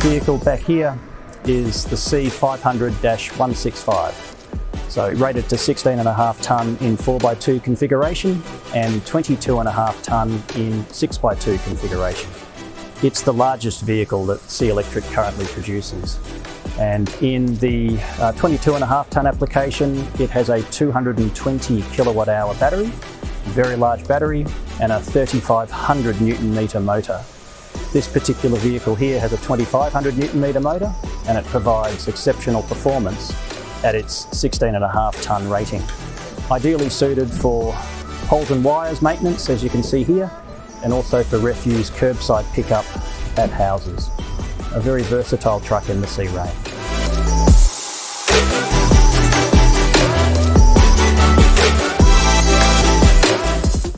vehicle back here is the C500-165. So rated to 16.5 tonne in 4x2 configuration and 22.5 tonne in 6x2 configuration. It's the largest vehicle that C Electric currently produces. And in the 22.5 tonne application, it has a 220 kilowatt hour battery, very large battery, and a 3,500 Newton metre motor. This particular vehicle here has a 2,500 Newton metre motor, and it provides exceptional performance at its 16.5 tonne rating. Ideally suited for poles and wires maintenance, as you can see here, and also for refuse curbside pickup at houses. A very versatile truck in the C range.